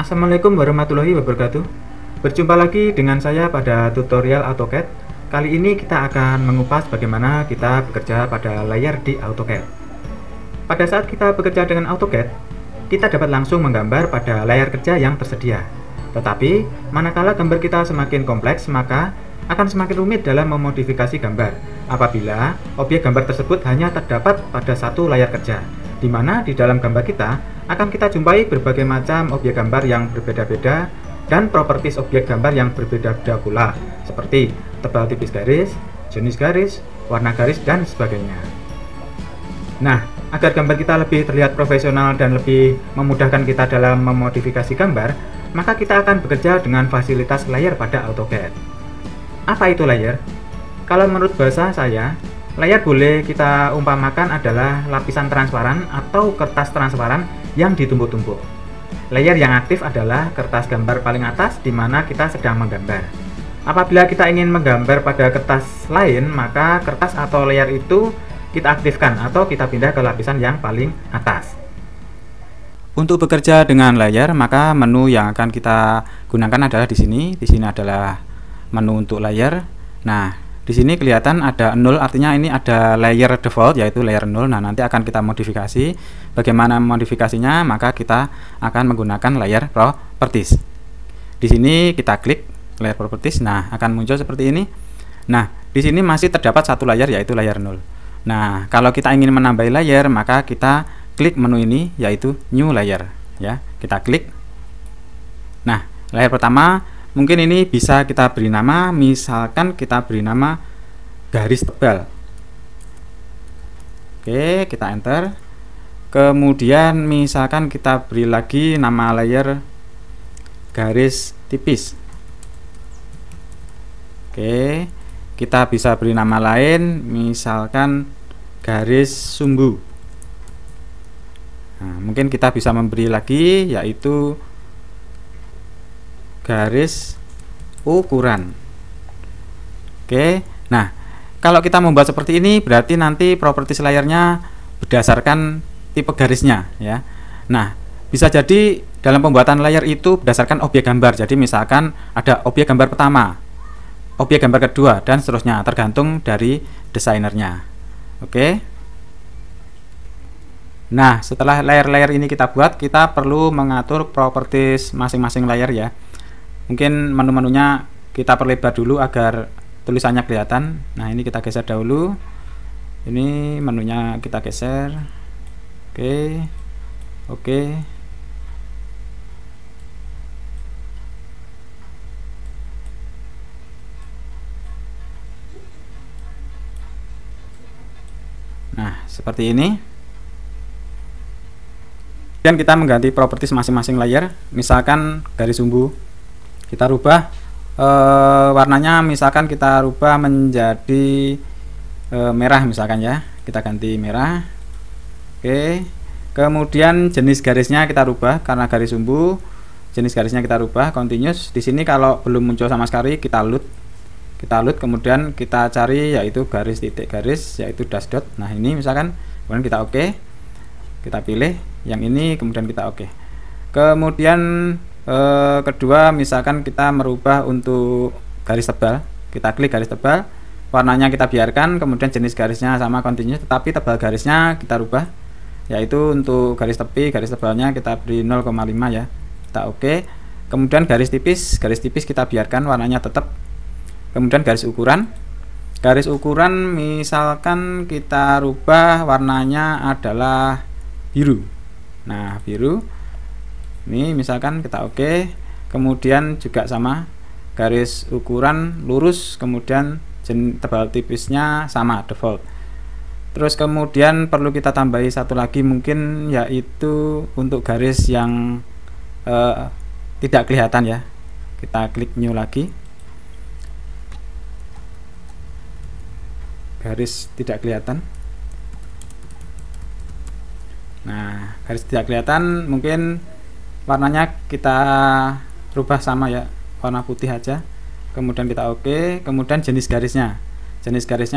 Assalamualaikum warahmatullahi wabarakatuh. Berjumpa lagi dengan saya pada tutorial AutoCAD. Kali ini kita akan mengupas bagaimana kita bekerja pada layar di AutoCAD. Pada saat kita bekerja dengan AutoCAD, kita dapat langsung menggambar pada layar kerja yang tersedia. Tetapi, manakala gambar kita semakin kompleks, maka akan semakin rumit dalam memodifikasi gambar apabila objek gambar tersebut hanya terdapat pada satu layar kerja, di mana di dalam gambar kita akan kita jumpai berbagai macam objek gambar yang berbeda-beda dan properties objek gambar yang berbeda-beda pula, seperti tebal tipis garis, jenis garis, warna garis, dan sebagainya. Nah, agar gambar kita lebih terlihat profesional dan lebih memudahkan kita dalam memodifikasi gambar, maka kita akan bekerja dengan fasilitas layer pada AutoCAD. Apa itu layer? Kalau menurut bahasa saya, layar boleh kita umpamakan adalah lapisan transparan atau kertas transparan yang ditumpuk-tumpuk. Layer yang aktif adalah kertas gambar paling atas di mana kita sedang menggambar. Apabila kita ingin menggambar pada kertas lain, maka kertas atau layer itu kita aktifkan atau kita pindah ke lapisan yang paling atas. Untuk bekerja dengan layar, maka menu yang akan kita gunakan adalah di sini. Di sini adalah menu untuk layer. Nah, di sini kelihatan ada 0, artinya ini ada layer default yaitu layer 0. Nah, nanti akan kita modifikasi. Bagaimana modifikasinya? Maka kita akan menggunakan layer properties. Di sini kita klik layer properties. Nah, akan muncul seperti ini. Nah, di sini masih terdapat satu layer yaitu layer 0. Nah, kalau kita ingin menambah layer, maka kita klik menu ini yaitu new layer ya. Kita klik. Nah, layer pertama mungkin ini bisa kita beri nama, misalkan kita beri nama garis tebal. Oke, kita enter. Kemudian misalkan kita beri lagi nama layer garis tipis. Oke, kita bisa beri nama lain, misalkan garis sumbu. Nah, mungkin kita bisa memberi lagi yaitu garis ukuran. Oke, nah kalau kita membuat seperti ini berarti nanti properties layarnya berdasarkan tipe garisnya ya. Nah, bisa jadi dalam pembuatan layar itu berdasarkan objek gambar. Jadi misalkan ada objek gambar pertama, objek gambar kedua, dan seterusnya, tergantung dari desainernya. Oke. Nah, setelah layer-layer ini kita buat, kita perlu mengatur properties masing-masing layer ya. Mungkin menu-menunya kita perlebar dulu agar tulisannya kelihatan. Nah, ini kita geser dahulu. Ini menunya kita geser. Oke. Oke. Nah, seperti ini. Dan kita mengganti properties masing-masing layer. Misalkan garis sumbu kita rubah warnanya, misalkan kita rubah menjadi merah misalkan ya, kita ganti merah. Oke, kemudian jenis garisnya kita rubah karena garis sumbu, jenis garisnya kita rubah continuous. Di sini kalau belum muncul sama sekali kita load, kemudian kita cari yaitu garis titik garis yaitu dash dot. Nah, ini misalkan kemudian kita oke, kita pilih yang ini kemudian kita oke. Kemudian kedua, misalkan kita merubah untuk garis tebal, kita klik garis tebal, warnanya kita biarkan, kemudian jenis garisnya sama continuous, tetapi tebal garisnya kita rubah, yaitu untuk garis tepi, garis tebalnya kita beri 0,5 ya, kita oke. Kemudian garis tipis kita biarkan, warnanya tetap. Kemudian garis ukuran misalkan kita rubah warnanya adalah biru. Nah, biru ini misalkan kita oke. Kemudian juga sama, garis ukuran lurus, kemudian tebal tipisnya sama default. Terus kemudian perlu kita tambahi satu lagi mungkin yaitu untuk garis yang tidak kelihatan ya. Kita klik new lagi. Garis tidak kelihatan. Nah, garis tidak kelihatan mungkin warnanya kita rubah sama ya, warna putih aja. Kemudian kita oke. Kemudian jenis garisnya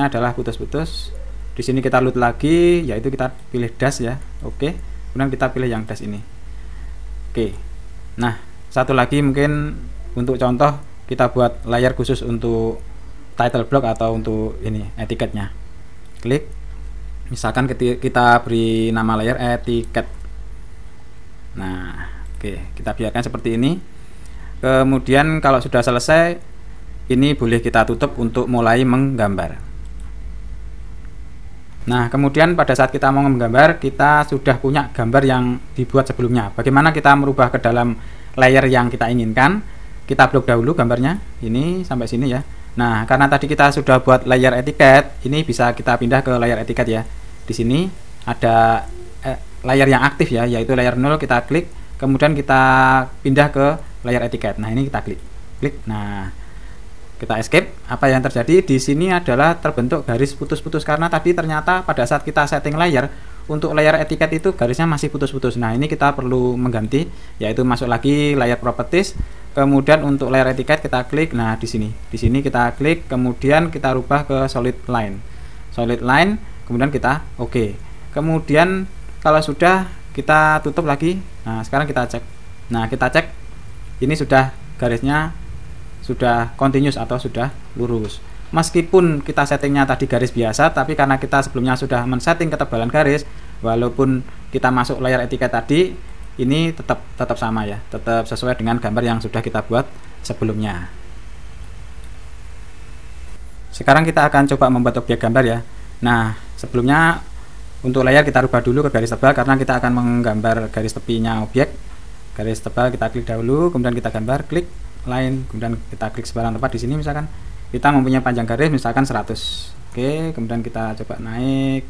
adalah putus-putus. Di sini kita load lagi, yaitu kita pilih dash ya, oke. Kemudian kita pilih yang dash ini, oke. Nah, satu lagi mungkin untuk contoh kita buat layer khusus untuk title block atau untuk ini etiketnya. Klik, misalkan kita beri nama layer etiket. Nah, oke, kita biarkan seperti ini. Kemudian kalau sudah selesai, ini boleh kita tutup untuk mulai menggambar. Nah, kemudian pada saat kita mau menggambar, kita sudah punya gambar yang dibuat sebelumnya. Bagaimana kita merubah ke dalam layer yang kita inginkan? Kita blok dahulu gambarnya, ini sampai sini ya. Nah, karena tadi kita sudah buat layer etiket, ini bisa kita pindah ke layer etiket ya. Di sini ada layer yang aktif ya, yaitu layer 0, kita klik, kemudian kita pindah ke layer etiket. Nah, ini kita klik. Nah, kita escape. Apa yang terjadi di sini adalah terbentuk garis putus-putus karena tadi ternyata pada saat kita setting layer untuk layer etiket itu garisnya masih putus-putus. Nah, ini kita perlu mengganti, yaitu masuk lagi layer properties, kemudian untuk layer etiket kita klik. Nah, di sini kita klik, kemudian kita rubah ke solid line, kemudian kita oke. Kemudian kalau sudah, kita tutup lagi. Nah, sekarang kita cek. Nah, kita cek ini sudah garisnya sudah continuous atau sudah lurus. Meskipun kita settingnya tadi garis biasa, tapi karena kita sebelumnya sudah men-setting ketebalan garis, walaupun kita masuk layer etiket tadi, ini tetap sama ya, tetap sesuai dengan gambar yang sudah kita buat sebelumnya. Sekarang kita akan coba membuat objek gambar ya. Nah, sebelumnya untuk layer kita rubah dulu ke garis tebal karena kita akan menggambar garis tepinya objek. Garis tebal kita klik dahulu, kemudian kita gambar, klik line, kemudian kita klik sembarang tempat. Di sini misalkan kita mempunyai panjang garis misalkan 100. Oke, kemudian kita coba naik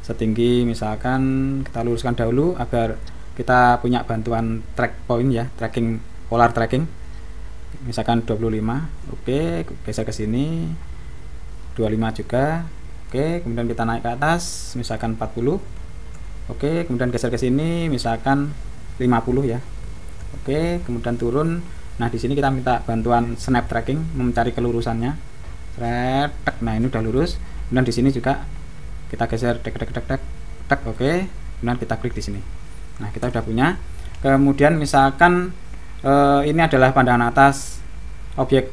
setinggi misalkan kita luruskan dahulu agar kita punya bantuan track point ya, tracking, polar tracking. Misalkan 25. Oke, geser ke sini. 25 juga. Oke, kemudian kita naik ke atas misalkan 40. Oke, kemudian geser ke sini misalkan 50 ya. Oke, kemudian turun. Nah, di sini kita minta bantuan snap tracking mencari kelurusannya. Nah, ini udah lurus. Kemudian di sini juga kita geser tek. Oke, kemudian kita klik di sini. Nah, kita udah punya. Kemudian misalkan ini adalah pandangan atas objek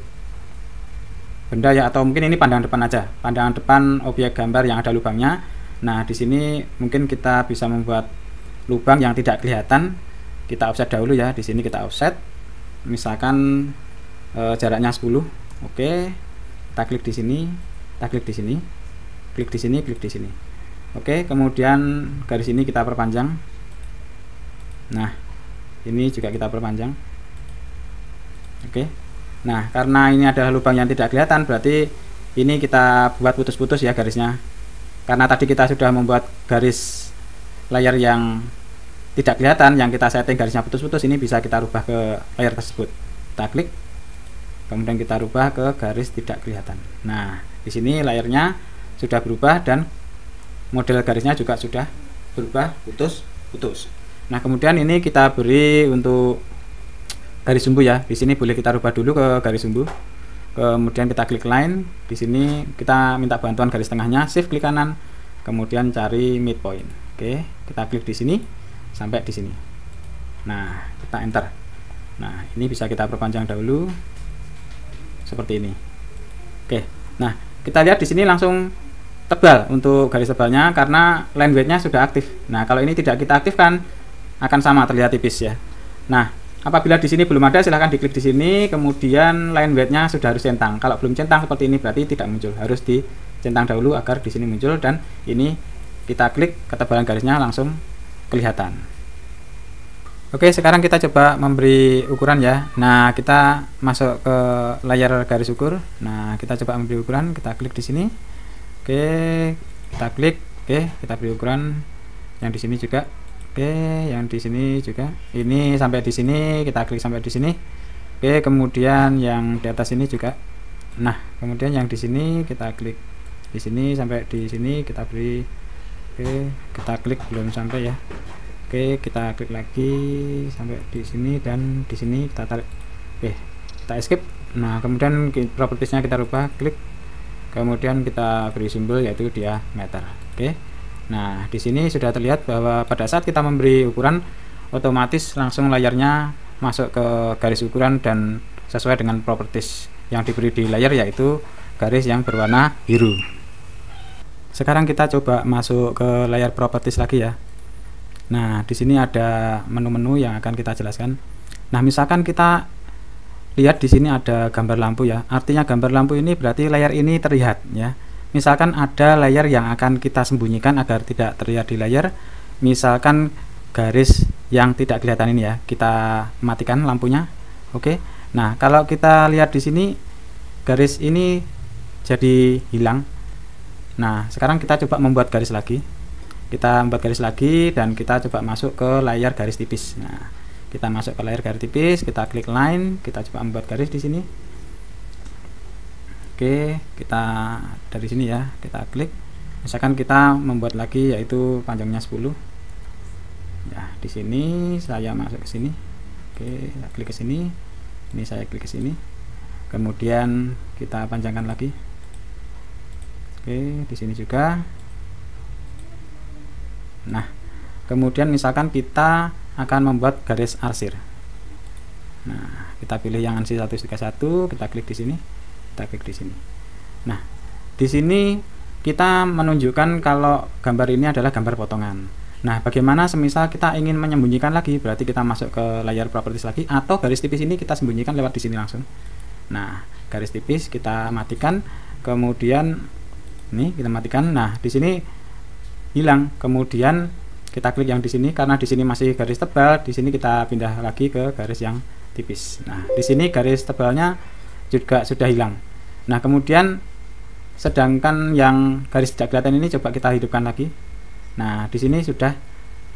benda ya, atau mungkin ini pandangan depan aja. Pandangan depan objek gambar yang ada lubangnya. Nah, di sini mungkin kita bisa membuat lubang yang tidak kelihatan. Kita offset dahulu ya. Di sini kita offset. Misalkan jaraknya 10. Oke, kita klik di sini, kita klik di sini, klik di sini, klik di sini. Oke, kemudian garis ini kita perpanjang. Nah, ini juga kita perpanjang. Oke, nah karena ini adalah lubang yang tidak kelihatan, berarti ini kita buat putus-putus ya garisnya. Karena tadi kita sudah membuat garis layer yang tidak kelihatan, yang kita setting garisnya putus-putus, ini bisa kita rubah ke layer tersebut. Kita klik, kemudian kita rubah ke garis tidak kelihatan. Nah, di sini layernya sudah berubah dan model garisnya juga sudah berubah putus-putus. Nah, kemudian ini kita beri untuk garis sumbu ya. Di sini boleh kita rubah dulu ke garis sumbu. Kemudian kita klik line. Di sini kita minta bantuan garis tengahnya, shift klik kanan, kemudian cari midpoint. Oke, kita klik di sini sampai di sini. Nah, kita enter. Nah, ini bisa kita perpanjang dahulu seperti ini. Oke. Nah, kita lihat di sini langsung tebal untuk garis tebalnya karena line weight-nya sudah aktif. Nah, kalau ini tidak kita aktifkan akan sama terlihat tipis ya. Nah, apabila di sini belum ada, silahkan diklik di sini, kemudian line weight-nya sudah harus centang. Kalau belum centang seperti ini berarti tidak muncul, harus dicentang dahulu agar di sini muncul, dan ini kita klik ketebalan garisnya langsung kelihatan. Oke, sekarang kita coba memberi ukuran ya. Nah, kita masuk ke layar garis ukur. Nah, kita coba memberi ukuran, kita klik di sini. Oke, kita klik. Oke, kita beri ukuran yang di sini juga. Oke, yang di sini juga. Ini sampai di sini, kita klik sampai di sini. Oke, kemudian yang di atas ini juga. Nah, kemudian yang di sini kita klik di sini sampai di sini, kita beri. Oke, kita klik belum sampai ya. Oke, kita klik lagi sampai di sini dan di sini kita tarik. Oke, kita escape. Nah, kemudian propertiesnya kita rubah, klik. Kemudian kita beri simbol yaitu diameter. Oke. Nah, di sini sudah terlihat bahwa pada saat kita memberi ukuran, otomatis langsung layarnya masuk ke garis ukuran dan sesuai dengan properties yang diberi di layer, yaitu garis yang berwarna biru. Sekarang kita coba masuk ke layer properties lagi ya. Nah, di sini ada menu-menu yang akan kita jelaskan. Nah, misalkan kita lihat di sini ada gambar lampu ya. Artinya gambar lampu ini berarti layar ini terlihat ya. Misalkan ada layar yang akan kita sembunyikan agar tidak terlihat di layar. Misalkan garis yang tidak kelihatan ini ya, kita matikan lampunya. Oke. Nah, kalau kita lihat di sini garis ini jadi hilang. Nah, sekarang kita coba membuat garis lagi. Kita membuat garis lagi dan kita coba masuk ke layar garis tipis. Nah, kita masuk ke layar garis tipis, kita klik line, kita coba membuat garis di sini. Oke, kita dari sini ya, kita klik. Misalkan kita membuat lagi yaitu panjangnya 10. Ya, di sini saya masuk ke sini. Oke, saya klik ke sini. Ini saya klik ke sini. Kemudian kita panjangkan lagi. Oke, di sini juga. Nah, kemudian misalkan kita akan membuat garis arsir. Nah, kita pilih yang ANSI 131, kita klik di sini, kita klik di sini. Nah, di sini kita menunjukkan kalau gambar ini adalah gambar potongan. Nah, bagaimana semisal kita ingin menyembunyikan lagi, berarti kita masuk ke layar properties lagi, atau garis tipis ini kita sembunyikan lewat di sini langsung. Nah, garis tipis kita matikan, kemudian ini kita matikan. Nah, di sini hilang, kemudian kita klik yang di sini karena di sini masih garis tebal, di sini kita pindah lagi ke garis yang tipis. Nah, di sini garis tebalnya juga sudah hilang. Nah, kemudian sedangkan yang garis tidak kelihatan ini coba kita hidupkan lagi. Nah, di sini sudah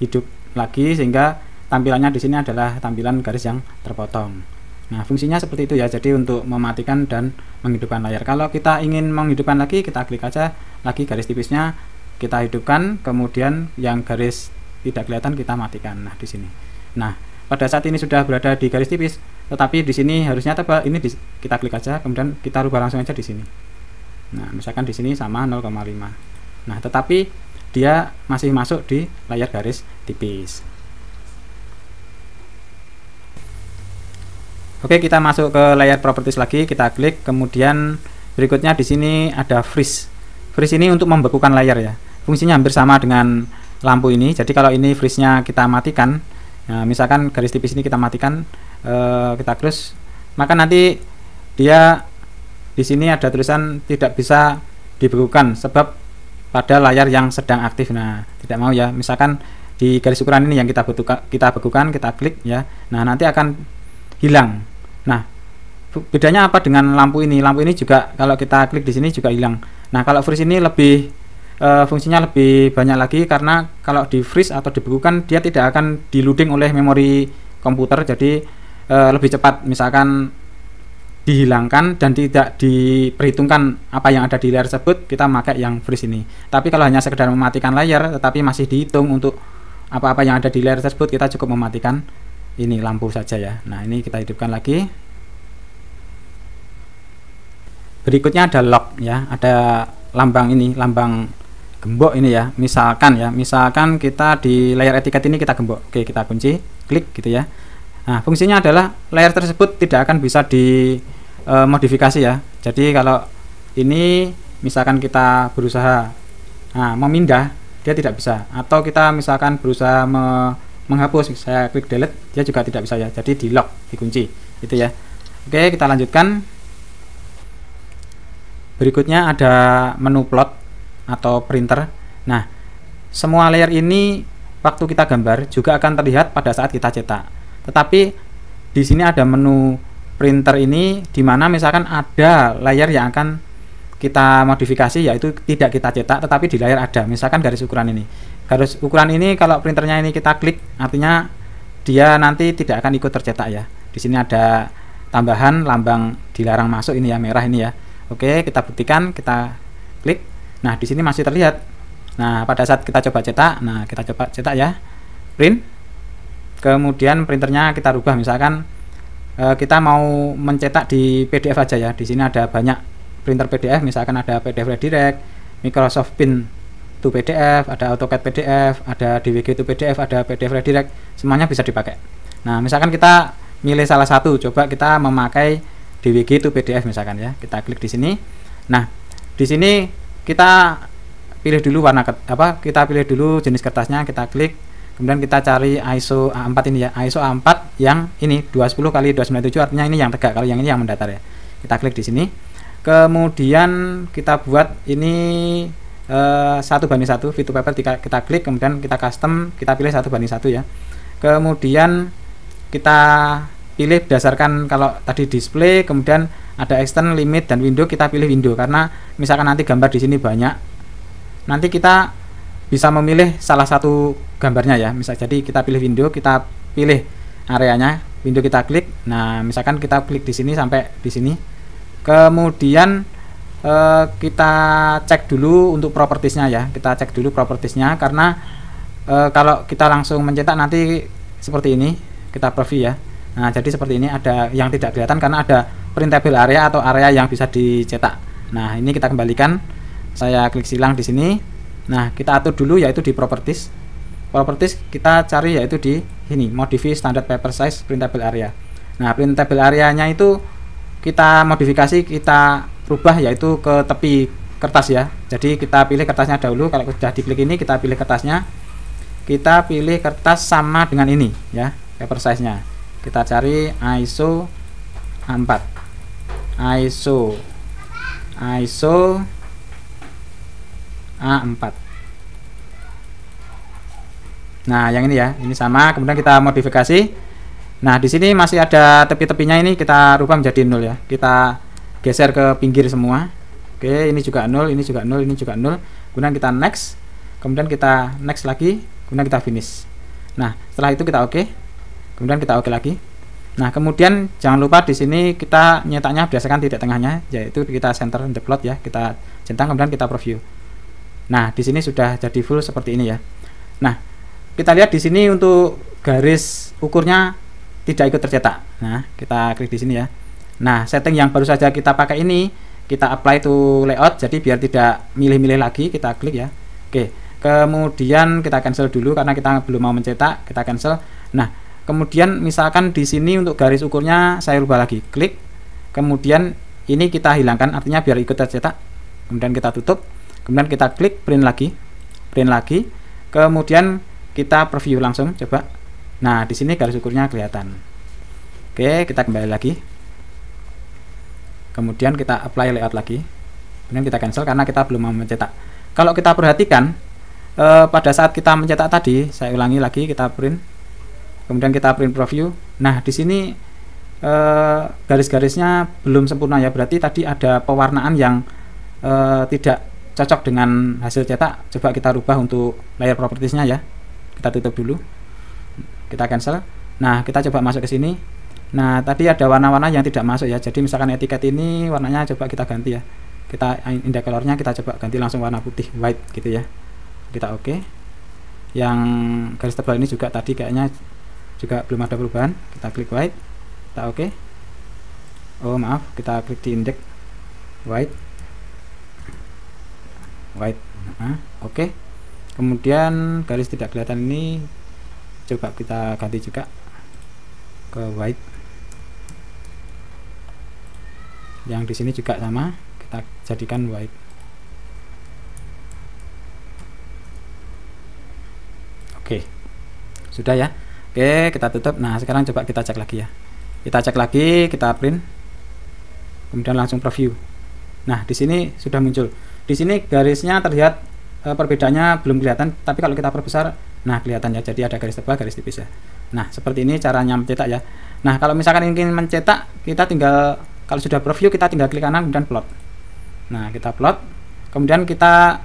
hidup lagi sehingga tampilannya di sini adalah tampilan garis yang terpotong. Nah, fungsinya seperti itu ya. Jadi untuk mematikan dan menghidupkan layar. Kalau kita ingin menghidupkan lagi, kita klik aja lagi garis tipisnya, kita hidupkan, kemudian yang garis tidak kelihatan kita matikan. Nah, di sini. Nah, pada saat ini sudah berada di garis tipis, tetapi di sini harusnya tebal. Ini kita klik aja, kemudian kita rubah langsung aja di sini. Nah, misalkan di sini sama 0,5. Nah, tetapi dia masih masuk di layar garis tipis. Oke, kita masuk ke layar properties lagi, kita klik, kemudian berikutnya di sini ada freeze. Freeze ini untuk membekukan layar ya. Fungsinya hampir sama dengan lampu ini. Jadi kalau ini freeze-nya kita matikan, nah, misalkan garis tipis ini kita matikan, kita close, maka nanti dia di sini ada tulisan tidak bisa dibekukan sebab pada layar yang sedang aktif. Nah, tidak mau ya. Misalkan di garis ukuran ini yang kita bekukan, kita klik ya. Nah, nanti akan hilang. Nah, bedanya apa dengan lampu ini? Lampu ini juga kalau kita klik di sini juga hilang. Nah, kalau freeze ini lebih fungsinya lebih banyak lagi, karena kalau di freeze atau dibekukan dia tidak akan di-loading oleh memori komputer, jadi lebih cepat. Misalkan dihilangkan dan tidak diperhitungkan apa yang ada di layar tersebut, kita pakai yang freeze ini. Tapi kalau hanya sekedar mematikan layar tetapi masih dihitung untuk apa-apa yang ada di layar tersebut, kita cukup mematikan ini lampu saja ya. Nah, ini kita hidupkan lagi. Berikutnya ada lock ya, ada lambang ini, lambang gembok ini ya. Misalkan kita di layar etiket ini kita gembok. Oke, kita kunci, klik gitu ya. Nah, fungsinya adalah layar tersebut tidak akan bisa dimodifikasi ya. Jadi kalau ini misalkan kita berusaha memindah, dia tidak bisa. Atau kita misalkan berusaha menghapus, saya klik delete, dia juga tidak bisa ya. Jadi di lock, dikunci gitu ya. Oke, kita lanjutkan. Berikutnya ada menu plot atau printer. Nah, semua layer ini waktu kita gambar juga akan terlihat pada saat kita cetak. Tetapi di sini ada menu printer ini, di mana misalkan ada layer yang akan kita modifikasi, yaitu tidak kita cetak tetapi di layar ada. Misalkan garis ukuran ini. Garis ukuran ini kalau printernya ini kita klik, artinya dia nanti tidak akan ikut tercetak ya. Di sini ada tambahan lambang dilarang masuk ini ya, merah ini ya. Oke, kita buktikan, kita klik. Nah, di sini masih terlihat. Nah, pada saat kita coba cetak, nah kita coba cetak ya, print. Kemudian printernya kita rubah, misalkan kita mau mencetak di PDF aja ya. Di sini ada banyak printer PDF, misalkan ada PDF Redirect, Microsoft Print to PDF, ada AutoCAD PDF, ada DWG to PDF, ada PDF Redirect, semuanya bisa dipakai. Nah, misalkan kita milih salah satu. Coba kita memakai DWG to PDF misalkan ya. Kita klik di sini. Nah, di sini kita pilih dulu warna kita pilih dulu jenis kertasnya, kita klik. Kemudian kita cari ISO A4 ini ya. ISO A4 yang ini 210x297, artinya ini yang tegak, kalau yang ini yang mendatar ya. Kita klik di sini. Kemudian kita buat ini 1:1 fit to paper, kita klik, kemudian kita custom, kita pilih 1:1 ya. Kemudian kita pilih berdasarkan kalau tadi display, kemudian ada extend, limit, dan window, kita pilih window karena misalkan nanti gambar di sini banyak, nanti kita bisa memilih salah satu gambarnya ya. Misal jadi kita pilih window, kita pilih areanya, window kita klik. Nah, misalkan kita klik di sini sampai di sini. Kemudian kita cek dulu untuk propertiesnya ya. Kita cek dulu propertiesnya karena kalau kita langsung mencetak nanti seperti ini, kita preview ya. Nah, jadi seperti ini ada yang tidak kelihatan karena ada printable area atau area yang bisa dicetak. Nah, ini kita kembalikan. Saya klik silang di sini. Nah, kita atur dulu yaitu di properties. Properties kita cari yaitu di ini, modify standard paper size printable area. Nah, printable areanya itu kita modifikasi, kita rubah yaitu ke tepi kertas ya. Jadi kita pilih kertasnya dahulu. Kalau sudah diklik ini, kita pilih kertasnya. Kita pilih kertas sama dengan ini ya, paper size nya. Kita cari ISO A4, ISO A4. Nah, yang ini ya, ini sama. Kemudian kita modifikasi. Nah, di sini masih ada tepi-tepinya, ini kita rubah menjadi 0 ya. Kita geser ke pinggir semua. Oke, ini juga 0, ini juga 0, ini juga 0. Kemudian kita next. Kemudian kita next lagi, kemudian kita finish. Nah, setelah itu kita oke. Kemudian kita oke lagi. Nah, kemudian jangan lupa di sini kita nyetaknya berdasarkan titik tengahnya, yaitu kita center the plot ya. Kita centang, kemudian kita preview. Nah, di sini sudah jadi full seperti ini ya. Nah, kita lihat di sini untuk garis ukurnya tidak ikut tercetak. Nah, kita klik di sini ya. Nah, setting yang baru saja kita pakai ini kita apply to layout, jadi biar tidak milih-milih lagi, kita klik ya. Oke, kemudian kita cancel dulu karena kita belum mau mencetak, kita cancel. Nah, kemudian misalkan di sini untuk garis ukurnya saya rubah lagi, klik. Kemudian ini kita hilangkan, artinya biar ikut tercetak. Kemudian kita tutup. Kemudian kita klik print lagi. Kemudian kita preview langsung, coba. Nah, di sini garis ukurnya kelihatan. Oke, kita kembali lagi. Kemudian kita apply layout lagi. Kemudian kita cancel karena kita belum mau mencetak. Kalau kita perhatikan pada saat kita mencetak tadi, saya ulangi lagi, kita print. Kemudian kita print preview. Nah, di sini garis-garisnya belum sempurna ya. Berarti tadi ada pewarnaan yang tidak cocok dengan hasil cetak. Coba kita rubah untuk layer propertiesnya ya. Kita tutup dulu, kita cancel. Nah, kita coba masuk ke sini. Nah, tadi ada warna-warna yang tidak masuk ya. Jadi misalkan etiket ini warnanya coba kita ganti ya. Kita index colornya kita coba ganti langsung warna putih, white gitu ya. Kita oke. Yang garis tebal ini juga tadi kayaknya juga belum ada perubahan. Kita klik white, kita oke. Oh maaf, kita klik di index white. Nah, oke. Kemudian garis tidak kelihatan ini coba kita ganti juga ke white. Yang di sini juga sama, kita jadikan white. Oke, sudah ya. Oke, kita tutup. Nah, sekarang coba kita cek lagi ya. Kita cek lagi, kita print, kemudian langsung preview. Nah, di sini sudah muncul. Di sini garisnya terlihat perbedaannya belum kelihatan, tapi kalau kita perbesar, nah kelihatan ya. Jadi ada garis tebal, garis tipis ya. Nah, seperti ini caranya mencetak ya. Nah, kalau misalkan ingin mencetak, kita tinggal, kalau sudah preview, kita tinggal klik kanan kemudian plot. Nah, kita plot, kemudian kita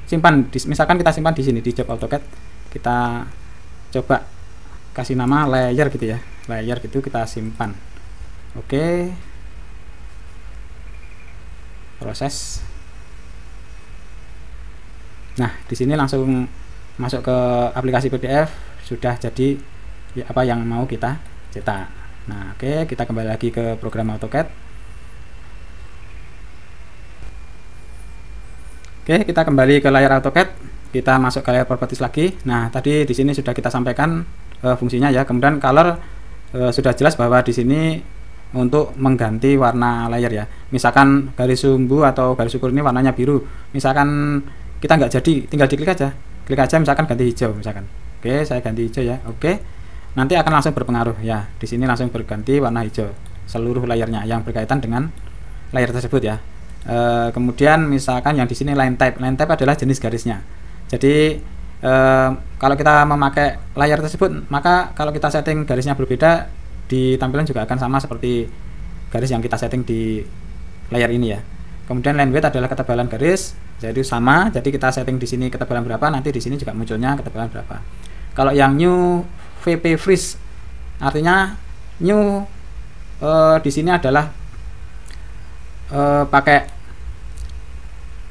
simpan. Misalkan kita simpan di sini di job AutoCAD, kita coba kasih nama layer gitu ya. Layer gitu kita simpan. Oke. Proses. Nah, di sini langsung masuk ke aplikasi PDF, sudah jadi ya, apa yang mau kita cetak. Nah, oke, kita kembali lagi ke program AutoCAD. Oke, kita kembali ke layar AutoCAD. Kita masuk ke layar properties lagi. Nah, tadi di sini sudah kita sampaikan fungsinya ya. Kemudian color sudah jelas bahwa di sini untuk mengganti warna layer ya. Misalkan garis sumbu atau garis ukur ini warnanya biru, misalkan kita nggak jadi, tinggal diklik aja, klik aja misalkan ganti hijau misalkan. Oke, saya ganti hijau ya. Oke, nanti akan langsung berpengaruh ya. Di sini langsung berganti warna hijau seluruh layernya yang berkaitan dengan layer tersebut ya. Kemudian misalkan yang di sini line type adalah jenis garisnya. Jadi kalau kita memakai layar tersebut, maka kalau kita setting garisnya berbeda, di tampilan juga akan sama seperti garis yang kita setting di layar ini ya. Kemudian line weight adalah ketebalan garis, jadi sama. Jadi kita setting di sini ketebalan berapa, nanti di sini juga munculnya ketebalan berapa. Kalau yang new VP freeze, artinya new di sini adalah pakai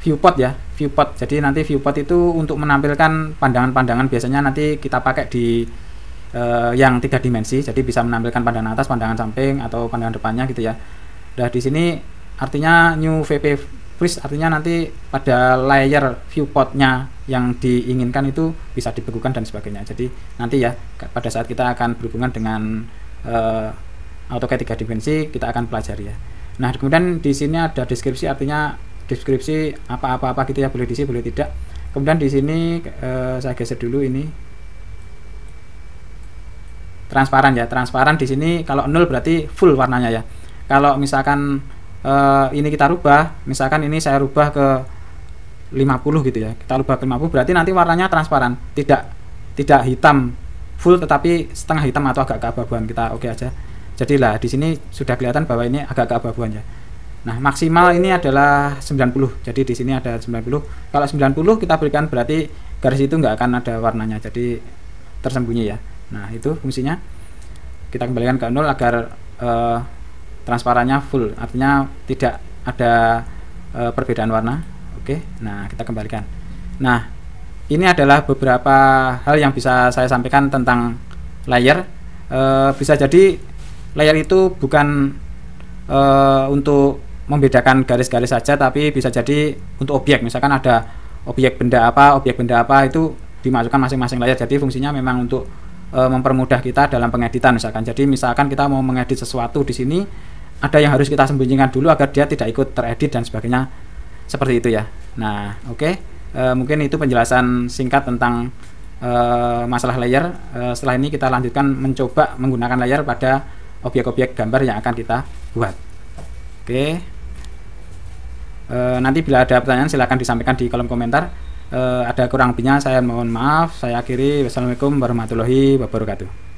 viewport ya, viewport. Jadi nanti viewport itu untuk menampilkan pandangan-pandangan, biasanya nanti kita pakai di yang 3 dimensi, jadi bisa menampilkan pandangan atas, pandangan samping, atau pandangan depannya gitu ya. Nah di sini artinya new VP freeze, artinya nanti pada layer viewportnya yang diinginkan itu bisa dibekukan dan sebagainya. Jadi nanti ya pada saat kita akan berhubungan dengan AutoCAD 3 dimensi, kita akan pelajari ya. Nah kemudian di sini ada deskripsi, artinya deskripsi apa-apa gitu ya, boleh diisi boleh tidak. Kemudian di sini saya geser dulu ini. Transparan ya, transparan di sini kalau 0 berarti full warnanya ya. Kalau misalkan ini kita rubah, misalkan ini saya rubah ke 50 gitu ya, kita rubah ke 50 berarti nanti warnanya transparan, tidak hitam full tetapi setengah hitam atau agak keabu-abuan. Kita oke aja. Jadi lah di sini sudah kelihatan bahwa ini agak keabu-abuan ya. Nah maksimal ini adalah 90, jadi di sini ada 90. Kalau 90 kita berikan berarti garis itu nggak akan ada warnanya, jadi tersembunyi ya. Nah itu fungsinya, kita kembalikan ke 0 agar transparannya full, artinya tidak ada perbedaan warna. Oke, nah kita kembalikan. Nah ini adalah beberapa hal yang bisa saya sampaikan tentang layer. Bisa jadi layer itu bukan untuk membedakan garis-garis saja, tapi bisa jadi untuk objek. Misalkan ada objek benda apa itu dimasukkan masing-masing layer. Jadi fungsinya memang untuk mempermudah kita dalam pengeditan misalkan. Jadi misalkan kita mau mengedit sesuatu di sini, ada yang harus kita sembunyikan dulu agar dia tidak ikut teredit dan sebagainya, seperti itu ya. Nah oke, mungkin itu penjelasan singkat tentang masalah layer. Setelah ini kita lanjutkan mencoba menggunakan layer pada objek-objek gambar yang akan kita buat. Oke, nanti bila ada pertanyaan silahkan disampaikan di kolom komentar. Ada kurang lebihnya saya mohon maaf. Saya akhiri. Wassalamualaikum warahmatullahi wabarakatuh.